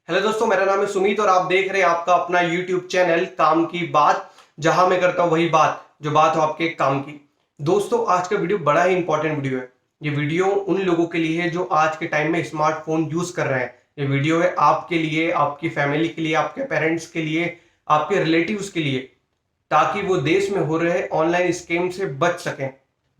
Hello दोस्तों, मेरा नाम है सुमित और आप देख रहे हैं आपका अपना यूट्यूब चैनल काम की बात, जहां मैं करता हूं वही बात जो बात हो आपके काम की। दोस्तों, आज का वीडियो बड़ा ही इंपॉर्टेंट वीडियो है। ये वीडियो उन लोगों के लिए है जो आज के टाइम में स्मार्टफोन यूज कर रहे हैं। ये वीडियो है आपके लिए, आपकी फैमिली के लिए, आपके पेरेंट्स के लिए, आपके रिलेटिव्स के लिए, ताकि वो देश में हो रहे ऑनलाइन स्कैम से बच सकें।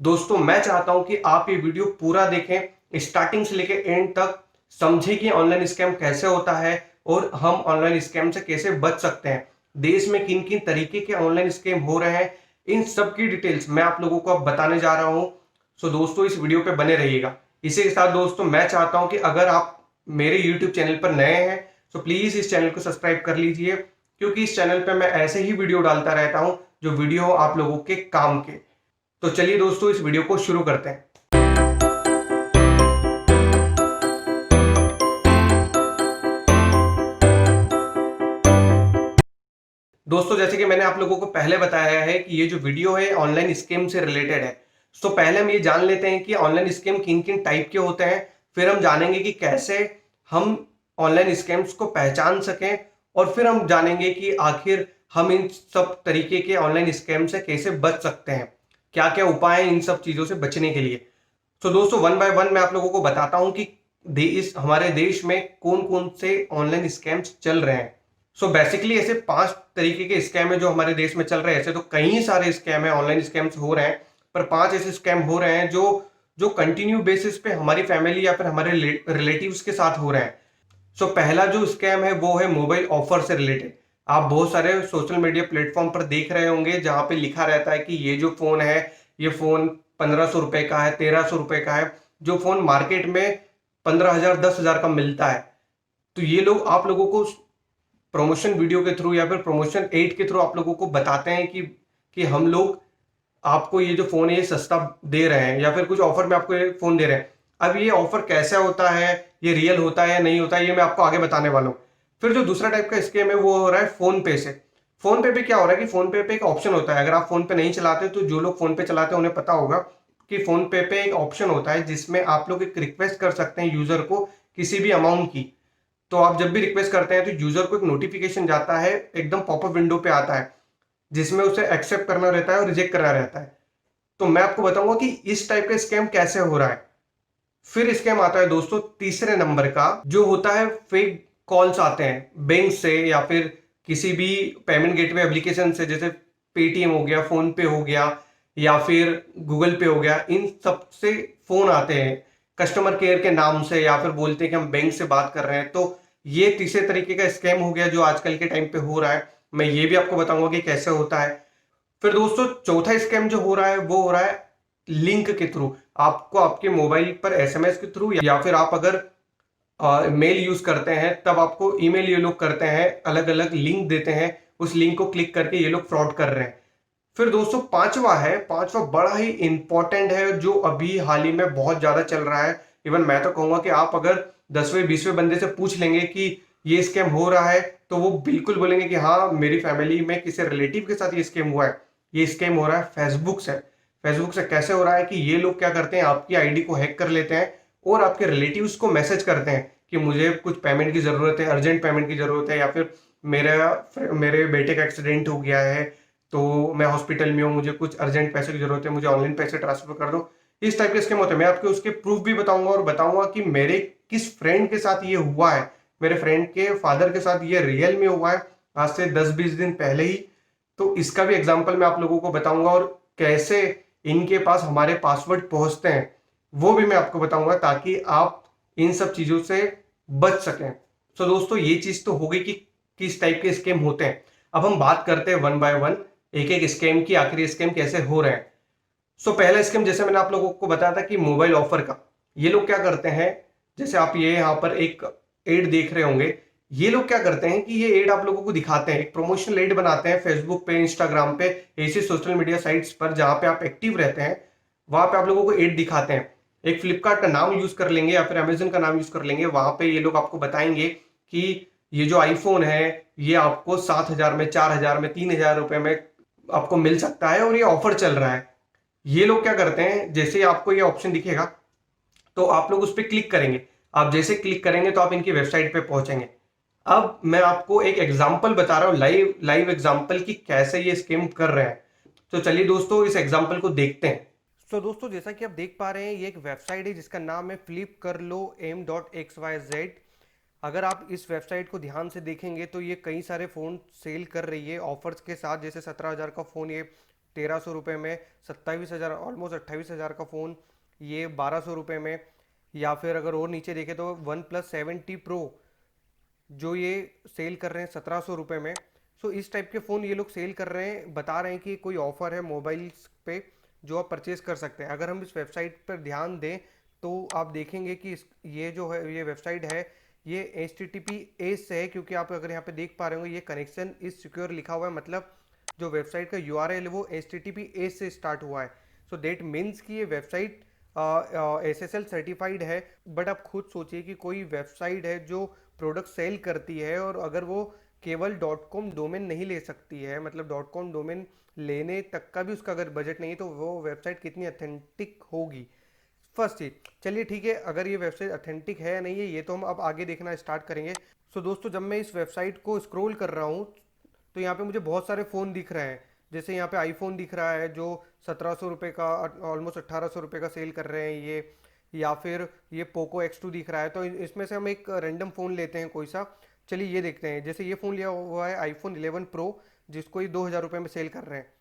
दोस्तों, मैं चाहता हूं कि आप ये वीडियो पूरा देखें, स्टार्टिंग से लेकर एंड तक, समझें कि ऑनलाइन स्कैम कैसे होता है और हम ऑनलाइन स्कैम से कैसे बच सकते हैं। देश में किन किन तरीके के ऑनलाइन स्कैम हो रहे हैं, इन सब की डिटेल्स मैं आप लोगों को अब बताने जा रहा हूं। सो दोस्तों, इस वीडियो पे बने रहिएगा। इसी के साथ दोस्तों, मैं चाहता हूं कि अगर आप मेरे यूट्यूब चैनल पर नए हैं तो प्लीज इस चैनल को सब्सक्राइब कर लीजिए, क्योंकि इस चैनल पे मैं ऐसे ही वीडियो डालता रहता हूं जो वीडियो हो आप लोगों के काम के। तो चलिए दोस्तों, इस वीडियो को शुरू करते हैं। दोस्तों, जैसे कि मैंने आप लोगों को पहले बताया है कि ये जो वीडियो है ऑनलाइन स्कैम से रिलेटेड है। तो पहले हम ये जान लेते हैं कि ऑनलाइन स्कैम किन किन टाइप के होते हैं। फिर हम जानेंगे कि कैसे हम ऑनलाइन स्कैम्स को पहचान सकें, और फिर हम जानेंगे कि आखिर हम इन सब तरीके के ऑनलाइन स्कैम से कैसे बच सकते हैं, क्या क्या उपाय हैं इन सब चीजों से बचने के लिए। तो दोस्तों, वन बाय वन मैं आप लोगों को बताता हूं कि हमारे देश में कौन कौन से ऑनलाइन स्कैम्स चल रहे हैं। सो बेसिकली ऐसे 5 तरीके के स्कैम है जो हमारे देश में चल रहे हैं। ऐसे तो कई सारे स्कैम है, ऑनलाइन स्कैम्स हो रहे हैं, पर 5 ऐसे स्कैम हो रहे हैं जो जो कंटिन्यू बेसिस पे हमारी फैमिली या फिर हमारे रिलेटिव्स के साथ हो रहे हैं। सो पहला जो स्कैम है वो है मोबाइल ऑफर से रिलेटेड। आप बहुत सारे सोशल मीडिया प्लेटफॉर्म पर देख रहे होंगे जहां पे लिखा रहता है कि ये जो फोन है, ये फोन 1500 रुपए का है, 1300 रुपए का है, जो फोन मार्केट में 15,000 10,000 का मिलता है। तो ये लोग आप लोगों को प्रमोशन वीडियो के थ्रू या फिर प्रमोशन एड के थ्रू आप लोगों को बताते हैं कि हम लोग आपको ये जो फोन है ये सस्ता दे रहे हैं, या फिर कुछ ऑफर में आपको ये फोन दे रहे हैं। अब ये ऑफर कैसा होता है, ये रियल होता है या नहीं होता है, ये मैं आपको आगे बताने वाला हूँ। फिर जो दूसरा टाइप का स्कीम है वो हो रहा है फोन पे से। फोन पे क्या हो रहा है कि फोन पे एक ऑप्शन होता है। अगर आप फोन पे नहीं चलाते तो जो लोग फोन पे चलाते हैं उन्हें पता होगा कि फोन पे एक ऑप्शन होता है जिसमें आप लोग एक रिक्वेस्ट कर सकते हैं यूजर को किसी भी अमाउंट की। तो आप जब भी रिक्वेस्ट करते हैं तो यूजर को एक नोटिफिकेशन जाता है, एकदम पॉपअप विंडो पे आता है, जिसमें उसे एक्सेप्ट करना रहता है और रिजेक्ट करना रहता है। तो मैं आपको बताऊंगा कि इस टाइप का स्कैम कैसे हो रहा है। फिर स्कैम आता है दोस्तों तीसरे नंबर का, जो होता है फेक कॉल्स आते हैं बैंक से या फिर किसी भी पेमेंट गेटवे एप्लीकेशन से, जैसे पेटीएम हो गया, फोन पे हो गया, या फिर गूगल पे हो गया। इन सब से फोन आते हैं कस्टमर केयर के नाम से, या फिर बोलते हैं कि हम बैंक से बात कर रहे हैं। तो ये तीसरे तरीके का स्कैम हो गया जो आजकल के टाइम पे हो रहा है। मैं ये भी आपको बताऊंगा कि कैसे होता है। फिर दोस्तों, चौथा स्कैम जो हो रहा है वो हो रहा है लिंक के थ्रू। आपको आपके मोबाइल पर एसएमएस के थ्रू, या फिर आप अगर मेल यूज करते हैं तब आपको ईमेल ये लोग करते हैं, अलग अलग लिंक देते हैं, उस लिंक को क्लिक करके ये लोग फ्रॉड कर रहे हैं। फिर दोस्तों, पांचवा बड़ा ही इंपॉर्टेंट है जो अभी हाल ही में बहुत ज्यादा चल रहा है। इवन मैं तो कहूंगा कि आप अगर 10वें 20वें बंदे से पूछ लेंगे कि ये स्कैम हो रहा है, तो वो बिल्कुल बोलेंगे कि हाँ, मेरी फैमिली में किसी रिलेटिव के साथ ये स्कैम हुआ है। ये स्कैम हो रहा है फेसबुक से। फेसबुक से कैसे हो रहा है कि ये लोग क्या करते हैं, आपकी आईडी को हैक कर लेते हैं और आपके रिलेटिव्स को मैसेज करते हैं कि मुझे कुछ पेमेंट की जरूरत है, अर्जेंट पेमेंट की जरूरत है, या फिर मेरे बेटे का एक्सीडेंट हो गया है तो मैं हॉस्पिटल में हूँ, मुझे कुछ अर्जेंट पैसे की जरूरत है, मुझे ऑनलाइन पैसे ट्रांसफर कर दो। इस टाइप के स्कैम होते हैं। मैं आपको उसके प्रूफ भी बताऊंगा और बताऊंगा कि मेरे किस फ्रेंड के साथ ये हुआ है। मेरे फ्रेंड के फादर के साथ ये रियल में हुआ है, आज से 10-20 दिन पहले ही। तो इसका भी एग्जाम्पल मैं आप लोगों को बताऊंगा, और कैसे इनके पास हमारे पासवर्ड पहुंचते हैं वो भी मैं आपको बताऊंगा, ताकि आप इन सब चीजों से बच सकें। तो दोस्तों, ये चीज तो हो गई कि किस टाइप के स्कैम होते हैं। अब हम बात करते हैं वन बाय वन एक एक स्कैम की, आखिर स्कैम कैसे हो रहे हैं। सो पहला स्कैम, जैसे मैंने आप लोगों को बताया था कि मोबाइल ऑफर का, ये लोग क्या करते हैं, जैसे आप ये यहाँ पर एक एड देख रहे होंगे, ये लोग क्या करते हैं कि ये एड आप लोगों को दिखाते हैं, एक प्रमोशनल एड बनाते हैं फेसबुक पे, इंस्टाग्राम पे, ऐसी सोशल मीडिया साइट्स पर जहां पे आप एक्टिव रहते हैं, वहां पे आप लोगों को एड दिखाते हैं। एक फ्लिपकार्ट का नाम यूज कर लेंगे या फिर अमेजन का नाम यूज कर लेंगे, वहां पे ये लोग आपको बताएंगे कि ये जो आईफोन है ये आपको 7,000 में, 4,000 में, 3,000 रुपए में आपको मिल सकता है और ये ऑफर चल रहा है। ये लोग क्या करते हैं, जैसे ही आपको ये ऑप्शन दिखेगा तो आप लोग उस पर क्लिक करेंगे। आप जैसे क्लिक करेंगे तो आप इनकी वेबसाइट पे पहुंचेंगे। अब मैं आपको एक एग्जांपल बता रहा हूँ, लाइव एग्जांपल कि कैसे ये स्कैम कर रहे हैं। तो चलिए दोस्तों इस एग्जांपल को देखते हैं। तो दोस्तों जैसा कि आप देख पा रहे हैं, ये एक वेबसाइट है जिसका नाम है flipkarlo.aim.xyz। अगर आप इस वेबसाइट को ध्यान से देखेंगे तो ये कई सारे फ़ोन सेल कर रही है ऑफर्स के साथ। जैसे 17,000 का फ़ोन ये 1,300 रुपये में, 27,000 ऑलमोस्ट 28,000 का फ़ोन ये 1,200 रुपये में, या फिर अगर और नीचे देखें तो OnePlus 7T Pro जो ये सेल कर रहे हैं 1,700 रुपये में। सो इस टाइप के फ़ोन ये लोग सेल कर रहे हैं, बता रहे हैं कि कोई ऑफर है मोबाइल्स पे जो आप परचेज कर सकते हैं। अगर हम इस वेबसाइट पर ध्यान दें तो आप देखेंगे कि ये जो है ये वेबसाइट है ये HTTPS से है, क्योंकि आप अगर यहाँ पे देख पा रहे हो ये कनेक्शन इज सिक्योर लिखा हुआ है, मतलब जो वेबसाइट का URL है वो HTTPS से स्टार्ट हुआ है। सो देट मीन्स कि ये वेबसाइट SSL सर्टिफाइड है। बट आप खुद सोचिए कि कोई वेबसाइट है जो प्रोडक्ट सेल करती है और अगर वो केवल .com डोमेन नहीं ले सकती है, मतलब .com डोमेन लेने तक का भी उसका अगर बजट नहीं है, तो वो वेबसाइट कितनी अथेंटिक होगी। फर्स्ट चीज, चलिए ठीक है, अगर ये वेबसाइट अथेंटिक है या नहीं है ये तो हम अब आगे देखना स्टार्ट करेंगे। सो दोस्तों जब मैं इस वेबसाइट को स्क्रॉल कर रहा हूँ तो यहाँ पे मुझे बहुत सारे फ़ोन दिख रहे हैं। जैसे यहाँ पे आईफोन दिख रहा है जो 1,700 रुपये का, ऑलमोस्ट 1,800 रुपये का सेल कर रहे हैं ये, या फिर ये पोको X2 दिख रहा है। तो इसमें से हम एक रैंडम फ़ोन लेते हैं कोई सा। चलिए ये देखते हैं, जैसे ये फ़ोन लिया हुआ है आईफोन 11 प्रो जिसको ये 2,000 रुपये में सेल कर रहे हैं।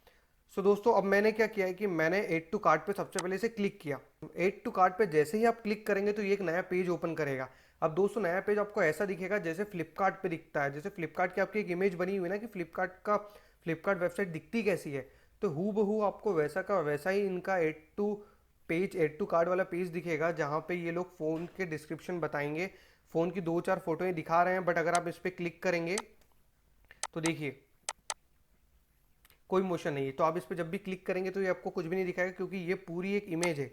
सो दोस्तों अब मैंने क्या किया है कि मैंने एड टू कार्ट पे सबसे पहले इसे क्लिक किया। एड टू कार्ट पे जैसे ही आप क्लिक करेंगे तो ये एक नया पेज ओपन करेगा। अब दोस्तों नया पेज आपको ऐसा दिखेगा जैसे फ्लिपकार्ट पे दिखता है। जैसे फ्लिपकार्ट की आपकी एक इमेज बनी हुई है ना कि फ्लिपकार्ट वेबसाइट दिखती कैसी है, तो हु बहू आपको वैसा का वैसा ही इनका एड टू कार्ट वाला पेज दिखेगा, जहाँ पे ये लोग फ़ोन के डिस्क्रिप्शन बताएंगे। फ़ोन की 2-4 फोटोएं दिखा रहे हैं, बट अगर आप इस पर क्लिक करेंगे तो देखिए कोई मोशन नहीं है। तो आप इस पर जब भी क्लिक करेंगे तो ये आपको कुछ भी नहीं दिखाएगा, क्योंकि ये पूरी एक इमेज है।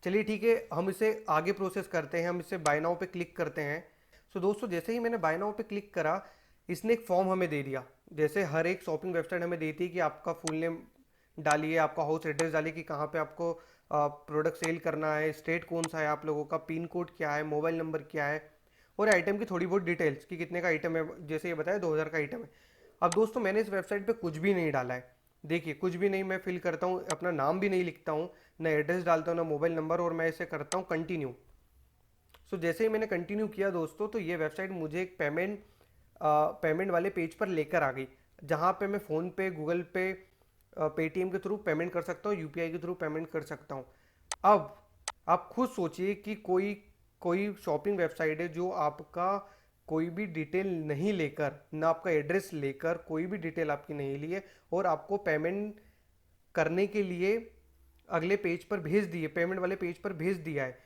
चलिए ठीक है, हम इसे आगे प्रोसेस करते हैं, हम इसे बाय नाउ पे क्लिक करते हैं। सो दोस्तों जैसे ही मैंने बाय नाउ पे क्लिक करा, इसने एक फॉर्म हमें दे दिया। जैसे हर एक शॉपिंग वेबसाइट हमें देती है कि आपका फुल नेम डालिए, आपका हाउस एड्रेस डालिए कि कहाँ पे आपको प्रोडक्ट सेल करना है, स्टेट कौन सा है आप लोगों का, पिन कोड क्या है, मोबाइल नंबर क्या है, और आइटम की थोड़ी बहुत डिटेल्स कि कितने का आइटम है। जैसे ये बताया 2,000 का आइटम है। अब दोस्तों मैंने इस वेबसाइट पे कुछ भी नहीं डाला है। देखिए कुछ भी नहीं मैं फिल करता हूँ, अपना नाम भी नहीं लिखता हूँ, ना एड्रेस डालता हूँ, ना मोबाइल नंबर, और मैं इसे करता हूँ कंटिन्यू। सो जैसे ही मैंने कंटिन्यू किया दोस्तों तो ये वेबसाइट मुझे एक पेमेंट वाले पेज पर लेकर आ गई, जहाँ पे मैं फ़ोन पे, गूगल पे, पेटीएम के थ्रू पेमेंट कर सकता हूँ, UPI के थ्रू पेमेंट कर सकता हूँ। अब आप खुद सोचिए कि कोई कोई शॉपिंग वेबसाइट है जो आपका कोई भी डिटेल नहीं लेकर, ना आपका एड्रेस लेकर, कोई भी डिटेल आपकी नहीं ली है, और आपको पेमेंट करने के लिए अगले पेज पर भेज दिए, पेमेंट वाले पेज पर भेज दिया है।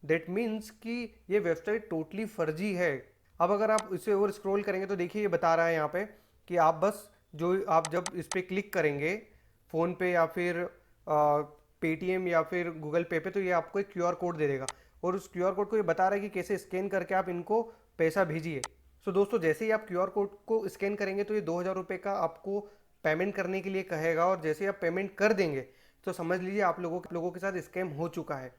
दैट मीन्स कि ये वेबसाइट टोटली फर्जी है। अब अगर आप इसे और स्क्रॉल करेंगे तो देखिए ये बता रहा है यहाँ पे कि आप बस जो आप जब इस पर क्लिक करेंगे फ़ोन पे या फिर पेटीएम या फिर गूगल पे पे, तो ये आपको एक QR कोड दे देगा, और उस QR कोड को ये बता रहा है कि कैसे स्कैन करके आप इनको पैसा भेजिए। सो दोस्तों जैसे ही आप QR कोड को स्कैन करेंगे तो ये 2,000 रुपये का आपको पेमेंट करने के लिए कहेगा, और जैसे ही आप पेमेंट कर देंगे तो समझ लीजिए आप लोगों के साथ स्कैम हो चुका है।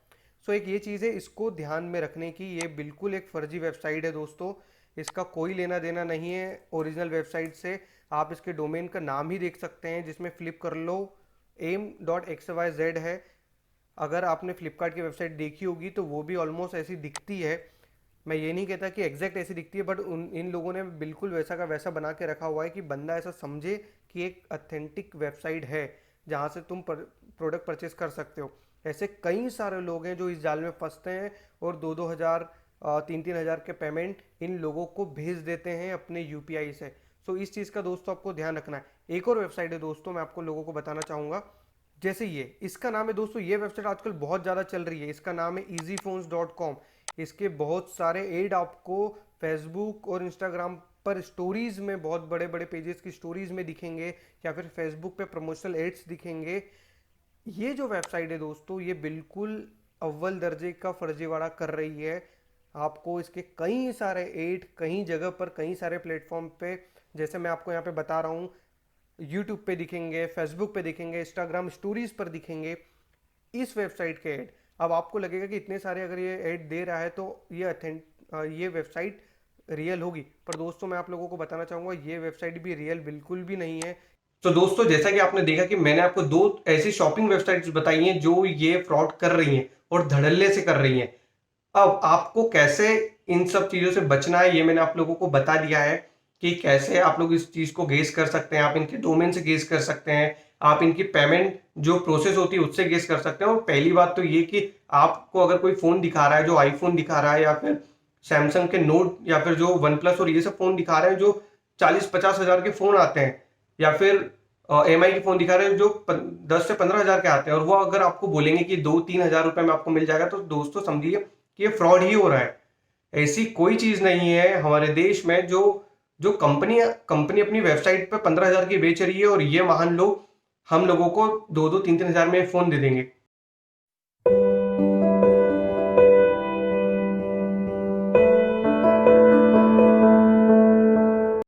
सो एक ये चीज़ है, इसको ध्यान में रखने की, ये बिल्कुल एक फर्जी वेबसाइट है दोस्तों। इसका कोई लेना देना नहीं है ओरिजिनल वेबसाइट से। आप इसके डोमेन का नाम ही देख सकते हैं जिसमें फ्लिप कर लो aim.xyz है। अगर आपने फ्लिपकार्ट की वेबसाइट देखी होगी तो वो भी ऑलमोस्ट ऐसी दिखती है। मैं ये नहीं कहता कि एग्जैक्ट ऐसी दिखती है, बट इन लोगों ने बिल्कुल वैसा का वैसा बना के रखा हुआ है कि बंदा ऐसा समझे कि एक अथेंटिक वेबसाइट है जहाँ से तुम प्रोडक्ट परचेस कर सकते हो। ऐसे कई सारे लोग हैं जो इस जाल में फंसते हैं और 2-2 हज़ार 3-3 हज़ार के पेमेंट इन लोगों को भेज देते हैं अपने UPI से। सो इस चीज़ का दोस्तों आपको ध्यान रखना है। एक और वेबसाइट है दोस्तों मैं आपको लोगों को बताना चाहूँगा, जैसे ये इसका नाम है दोस्तों, ये वेबसाइट आजकल बहुत ज़्यादा चल रही है। इसका नाम है easyphones.com। इसके बहुत सारे एड आपको फेसबुक और इंस्टाग्राम पर स्टोरीज में, बहुत बड़े बड़े पेजेस की स्टोरीज में दिखेंगे, या फिर फेसबुक पे प्रमोशनल एड्स दिखेंगे। ये जो वेबसाइट है दोस्तों ये बिल्कुल अव्वल दर्जे का फर्जीवाड़ा कर रही है। आपको इसके कई सारे एड कई जगह पर, कई सारे प्लेटफॉर्म पे, जैसे मैं आपको यहाँ पे बता रहा हूँ, यूट्यूब पे दिखेंगे, फेसबुक पे दिखेंगे, इंस्टाग्राम स्टोरीज पर दिखेंगे इस वेबसाइट के ऐड। अब आपको लगेगा कि इतने सारे अगर ये ऐड दे रहा है तो ये वेबसाइट रियल होगी, पर दोस्तों मैं आप लोगों को बताना चाहूँगा ये वेबसाइट भी रियल बिल्कुल भी नहीं है। तो दोस्तों जैसा कि आपने देखा कि मैंने आपको 2 ऐसी शॉपिंग वेबसाइट्स बताई हैं जो ये फ्रॉड कर रही हैं और धड़ल्ले से कर रही हैं। अब आपको कैसे इन सब चीज़ों से बचना है ये मैंने आप लोगों को बता दिया है कि कैसे आप लोग इस चीज़ को गेस कर सकते हैं, आप इनके डोमेन से गेस कर सकते हैं, आप इनकी पेमेंट जो प्रोसेस होती है उससे गेस कर सकते हैं। और पहली बात तो ये कि आपको अगर कोई फ़ोन दिखा रहा है जो आईफ़ोन दिखा रहा है या फिर सैमसंग के नोट या फिर जो वन प्लस और ये सब फ़ोन दिखा रहे हैं जो 40-50 हज़ार के फ़ोन आते हैं या फिर एमआई के फ़ोन दिखा रहे हैं जो 10 से 15 हज़ार के आते हैं और वो अगर आपको बोलेंगे कि 2-3 हज़ार रुपए में आपको मिल जाएगा तो दोस्तों समझिए कि ये फ्रॉड ही हो रहा है। ऐसी कोई चीज़ नहीं है हमारे देश में जो जो कंपनी अपनी वेबसाइट पे 15 हज़ार की बेच रही है और ये मान लो हम लोगों को 2-2 3-3 हज़ार में फ़ोन दे देंगे।